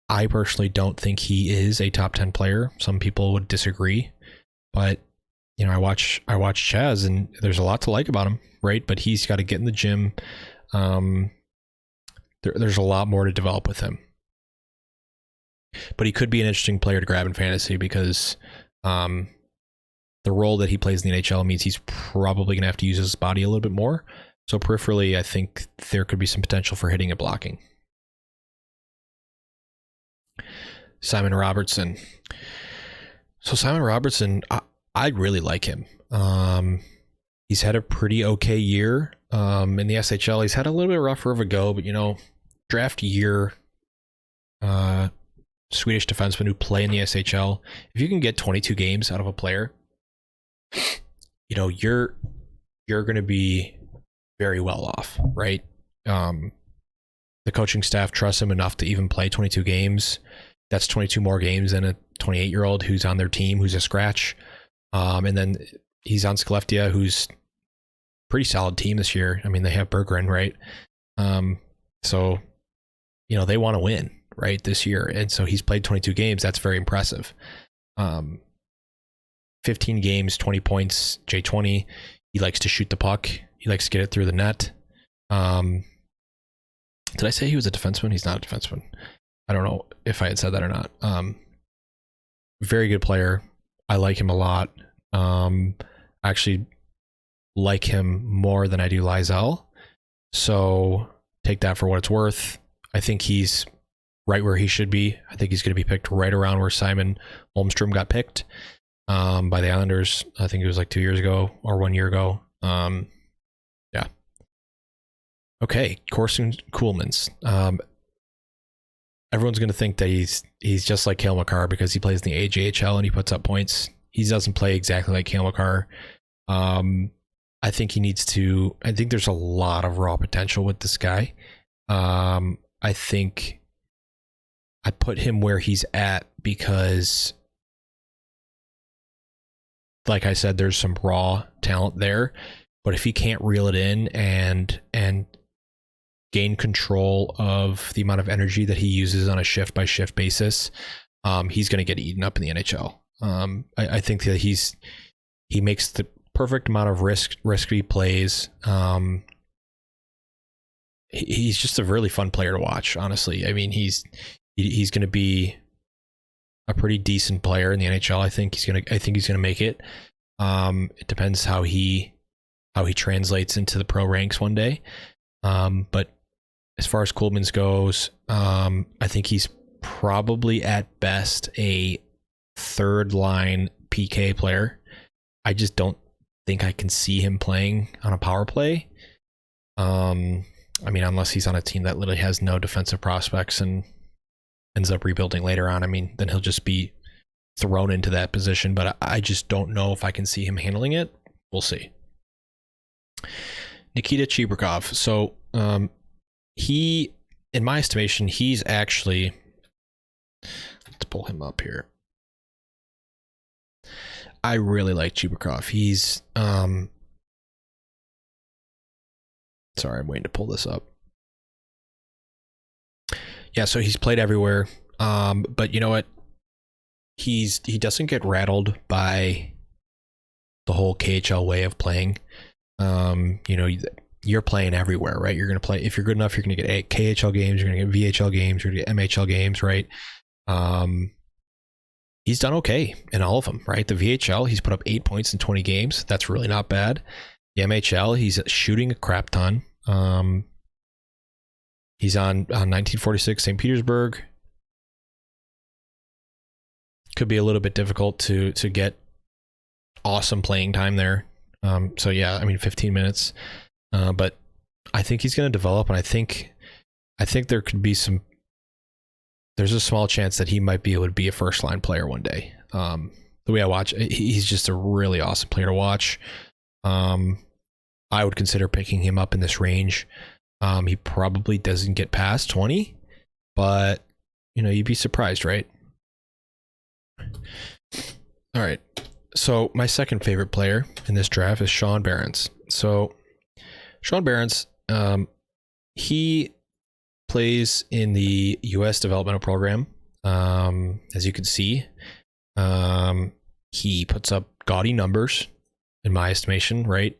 I personally don't think he is a top 10 player. Some people would disagree, but you know, I watch Chaz, and there's a lot to like about him, right? But he's got to get in the gym. There's a lot more to develop with him. But he could be an interesting player to grab in fantasy because the role that he plays in the NHL means he's probably going to have to use his body a little bit more. So peripherally, I think there could be some potential for hitting and blocking. Simon Robertson. So Simon Robertson, I really like him. He's had a pretty okay year in the SHL. He's had a little bit rougher of a go, but you know, draft year, Swedish defensemen who play in the SHL. If you can get 22 games out of a player, you know, you're going to be very well off, right? The coaching staff trusts him enough to even play 22 games. That's 22 more games than a 28-year-old who's on their team, who's a scratch. And then he's on Skellefteå, who's pretty solid team this year. I mean, they have Berggren, right? So, you know, they want to win, right, this year. And so he's played 22 games. That's very impressive. 15 games, 20 points, J20. He likes to shoot the puck. He likes to get it through the net. Did I say he was a defenseman? He's not a defenseman. I don't know if I had said that or not. Very good player. I like him a lot. I actually like him more than I do Lysell. So take that for what it's worth. I think he's right where he should be. I think he's going to be picked right around where Simon Holmstrom got picked by the Islanders. I think it was like 2 years ago or 1 year ago. Yeah. Okay, Corson Ceulemans. Everyone's going to think that he's just like Cale Makar because he plays in the AJHL and he puts up points. He doesn't play exactly like Cale Makar. I think he needs to. I think there's a lot of raw potential with this guy. I think I put him where he's at because, like I said, there's some raw talent there. But if he can't reel it in and gain control of the amount of energy that he uses on a shift by shift basis, he's going to get eaten up in the NHL. I think that he makes the perfect amount of risky plays. He's just a really fun player to watch, honestly. I mean, he's going to be a pretty decent player in the NHL. I think he's going to make it. It depends how he translates into the pro ranks one day. But as far as Ceulemans goes, I think he's probably at best a third line PK player. I just don't think I can see him playing on a power play. I mean, unless he's on a team that literally has no defensive prospects and ends up rebuilding later on. I mean, then he'll just be thrown into that position, but I just don't know if I can see him handling it. We'll see. Nikita Chibrikov. So he, in my estimation, he's actually, let's pull him up here. I really like Chibrikov. He's sorry, I'm waiting to pull this up. Yeah, so he's played everywhere. But you know what? He doesn't get rattled by the whole KHL way of playing. You know, you're playing everywhere, right? You're going to play, if you're good enough, you're going to get KHL games, you're going to get VHL games, you're going to get MHL games, right? He's done okay in all of them, right? The VHL, he's put up 8 points in 20 games. That's really not bad. The MHL, he's shooting a crap ton. He's on 1946 St. Petersburg. Could be a little bit difficult to get awesome playing time there. So yeah, I mean 15 minutes. But I think he's going to develop, and I think there could be there's a small chance that he might be able to be a first line player one day. The way I watch, he's just a really awesome player to watch. I would consider picking him up in this range. He probably doesn't get past 20, but you know, you'd be surprised, right? All right. So my second favorite player in this draft is Sean Behrens. So Sean Behrens, he plays in the U.S. developmental program. As you can see, he puts up gaudy numbers in my estimation, right?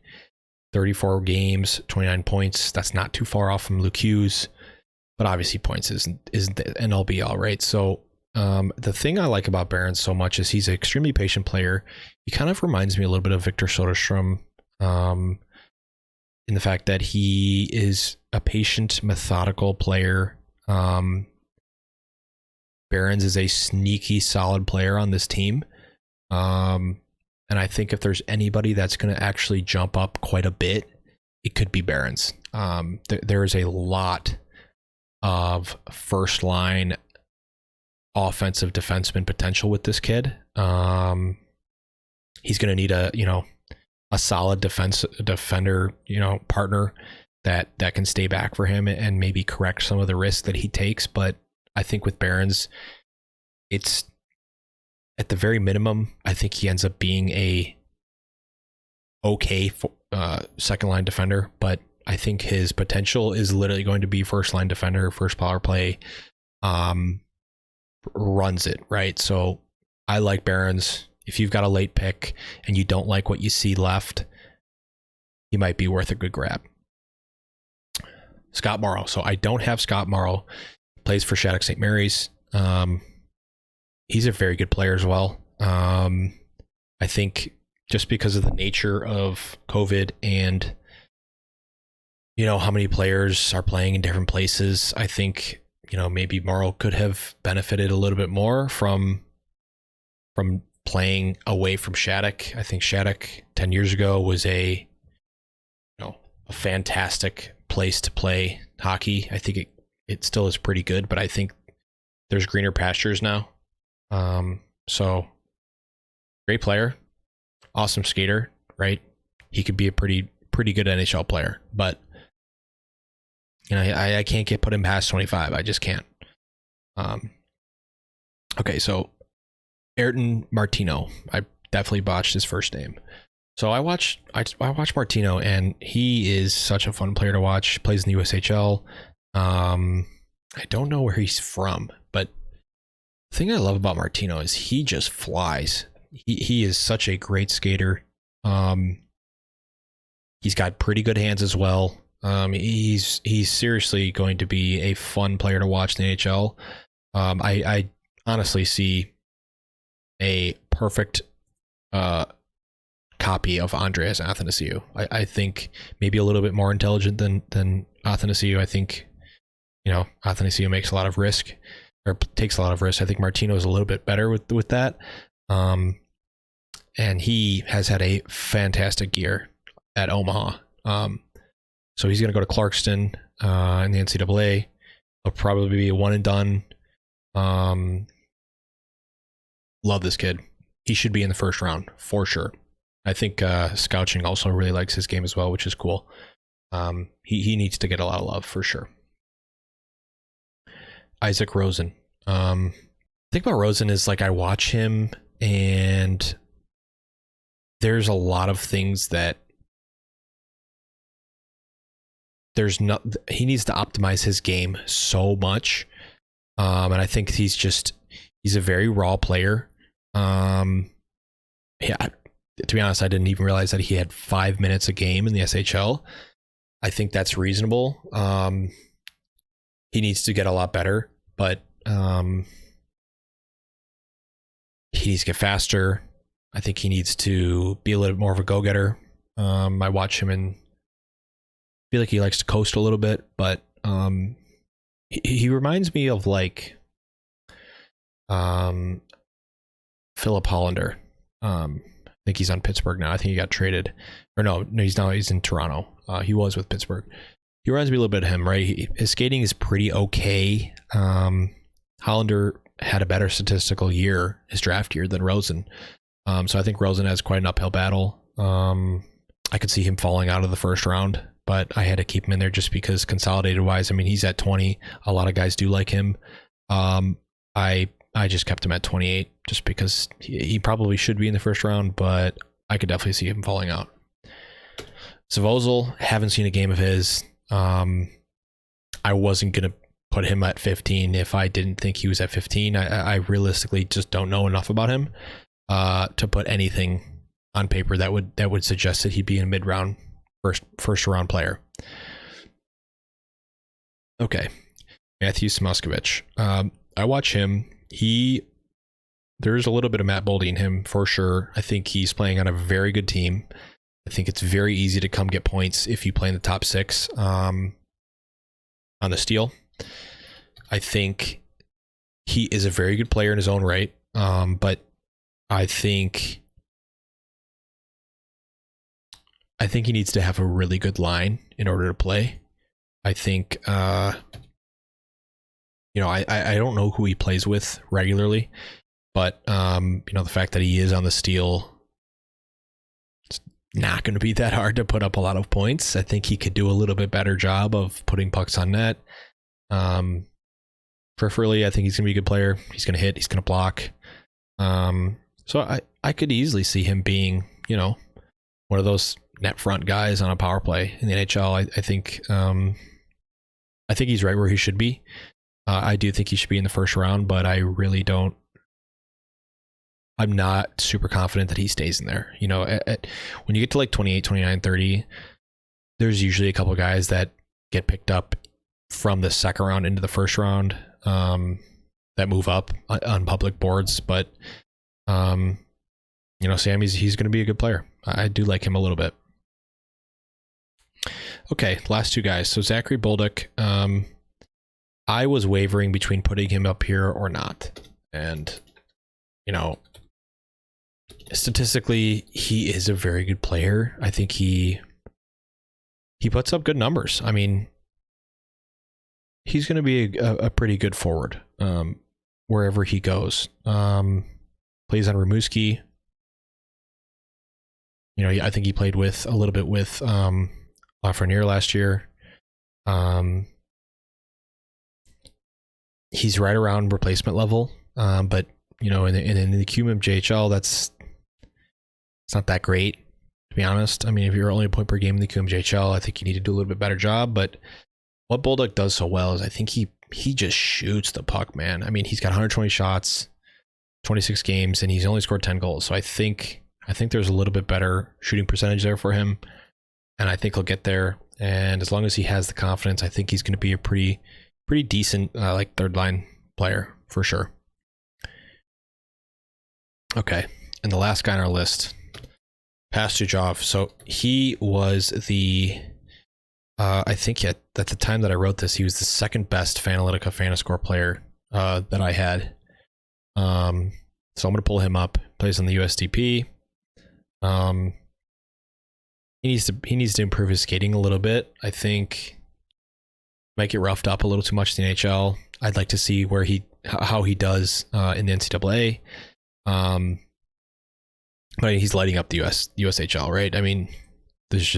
34 games, 29 points. That's not too far off from Luke Hughes, but obviously points isn't the end all be all, right? So the thing I like about Behrens so much is he's an extremely patient player. He kind of reminds me a little bit of Victor Soderstrom in the fact that he is a patient, methodical player. Behrens is a sneaky, solid player on this team. And I think if there's anybody that's going to actually jump up quite a bit, it could be Behrens. There is a lot of first line offensive defenseman potential with this kid. He's going to need a solid defender, partner that can stay back for him and maybe correct some of the risks that he takes. But I think with Behrens, it's at the very minimum, I think he ends up being a okay second line defender, but I think his potential is literally going to be first line defender, first power play, runs it, right? So I like Behrens. If you've got a late pick and you don't like what you see left, he might be worth a good grab. Scott Morrow. So I don't have Scott Morrow. Plays for Shattuck St. Mary's. He's a very good player as well. I think just because of the nature of COVID and how many players are playing in different places, I think maybe Morrow could have benefited a little bit more from playing away from Shattuck. I think Shattuck 10 years ago was a fantastic place to play hockey. I think it still is pretty good, but I think there's greener pastures now. So great player, awesome skater, right? He could be a pretty good NHL player, but I can't put him past 25. I just can't. Okay, so Ayrton Martino. I definitely botched his first name. So I watched Martino, and he is such a fun player to watch. He plays in the USHL. I don't know where he's from, but the thing I love about Martino is he just flies. He is such a great skater. He's got pretty good hands as well. He's seriously going to be a fun player to watch in the NHL. I honestly see a perfect copy of Andreas Athanasiou. I think maybe a little bit more intelligent than Athanasiou. I think Athanasiou makes a lot of risk, or takes a lot of risk. I think Martino is a little bit better with that. And he has had a fantastic year at Omaha. So he's going to go to Clarkston in the NCAA. He'll probably be a one and done. Love this kid. He should be in the first round for sure. I think Scouching also really likes his game as well, which is cool. He needs to get a lot of love for sure. Isak Rosen. The thing about Rosen is, like, I watch him and there's a lot of things that he needs to optimize his game so much. And I think he's a very raw player. Yeah, to be honest, I didn't even realize that he had 5 minutes a game in the SHL. I think that's reasonable. He needs to get a lot better, but he needs to get faster. I think he needs to be a little bit more of a go-getter. I watch him and feel like he likes to coast a little bit, but he reminds me of like Philip Hollander. I think he's on Pittsburgh now. I think he got traded, or no, he's in Toronto. He was with Pittsburgh. He reminds me a little bit of him, right? His skating is pretty okay. Hollander had a better statistical year, his draft year, than Rosen. So I think Rosen has quite an uphill battle. I could see him falling out of the first round, but I had to keep him in there just because consolidated wise, I mean, he's at 20. A lot of guys do like him. I just kept him at 28 just because he probably should be in the first round, but I could definitely see him falling out. Svozil, haven't seen a game of his. I wasn't going to put him at 15 if I didn't think he was at 15. I realistically just don't know enough about him to put anything on paper that would suggest that he'd be a mid-round first round player. Okay, Matthew Smoskowicz. I watch him. There's a little bit of Matt Boldy in him for sure. I think he's playing on a very good team. I think it's very easy to come get points if you play in the top six on the steal. I think he is a very good player in his own right, but I think he needs to have a really good line in order to play. I think I don't know who he plays with regularly, but the fact that he is on the steal, it's not going to be that hard to put up a lot of points. I think he could do a little bit better job of putting pucks on net. Preferably, I think he's going to be a good player. He's going to hit. He's going to block. So I could easily see him being, one of those net front guys on a power play in the NHL. I think he's right where he should be. I do think he should be in the first round, but I really don't. I'm not super confident that he stays in there. When you get to like 28, 29, 30, there's usually a couple of guys that get picked up from the second round into the first round that move up on public boards. But, you know, Sam, he's going to be a good player. I do like him a little bit. Okay, last two guys. So Zachary Bolduc, I was wavering between putting him up here or not. And, you know, statistically, he is a very good player. I think he puts up good numbers. I mean, he's going to be a pretty good forward wherever he goes. Plays on Rimouski. You know, I think he played with a little bit with Lafreniere last year. He's right around replacement level, but you know, in the QMM JHL, it's not that great, to be honest. I mean, if you're only a point per game in the QM JHL, I think you need to do a little bit better job. But what Bolduc does so well is I think he just shoots the puck, man. I mean, he's got 120 shots, 26 games, and he's only scored 10 goals. So I think there's a little bit better shooting percentage there for him, and I think he'll get there. And as long as he has the confidence, I think he's going to be a pretty decent like third line player for sure. Okay, and the last guy on our list, Pastujov. So he was the I think at the time that I wrote this, he was the second best Fantalytica Fantascore player that I had. So I'm going to pull him up. Plays on the USDP. He needs to improve his skating a little bit. I think might get roughed up a little too much in the NHL. I'd like to see how he does in the NCAA. But he's lighting up the USHL, right? I mean, this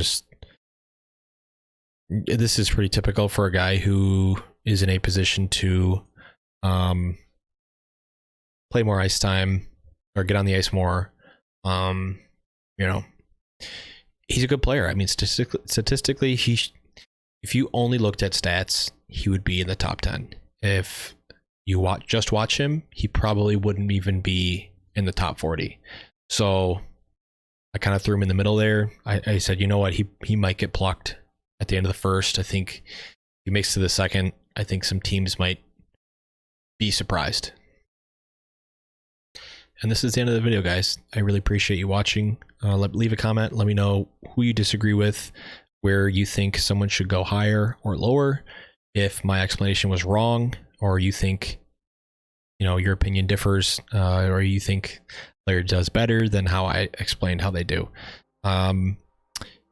is pretty typical for a guy who is in a position to play more ice time or get on the ice more. You know, he's a good player. I mean, statistically, if you only looked at stats, he would be in the top 10. If you watch him, he probably wouldn't even be in the top 40. So I kind of threw him in the middle there. I said, you know what, he might get plucked at the end of the first. I think he makes to the second. I think some teams might be surprised. And this is the end of the video, guys. I really appreciate you watching. Leave a comment. Let me know who you disagree with, where you think someone should go higher or lower, if my explanation was wrong, or you think, you know, your opinion differs, or you think player does better than how I explained how they do.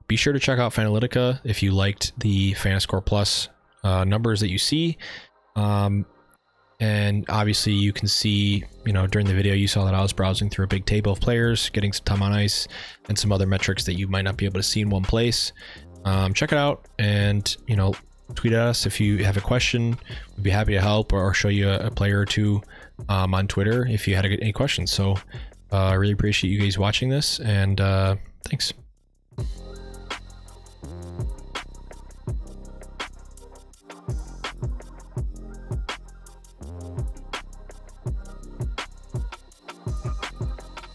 Be sure to check out Fantalytica if you liked the Fantascore Plus numbers that you see. And obviously you can see, you know, during the video you saw that I was browsing through a big table of players, getting some time on ice and some other metrics that you might not be able to see in one place. Check it out, and, you know, tweet at us if you have a question. We'd be happy to help or show you a player or two on Twitter if you had any questions. So I really appreciate you guys watching this, and thanks.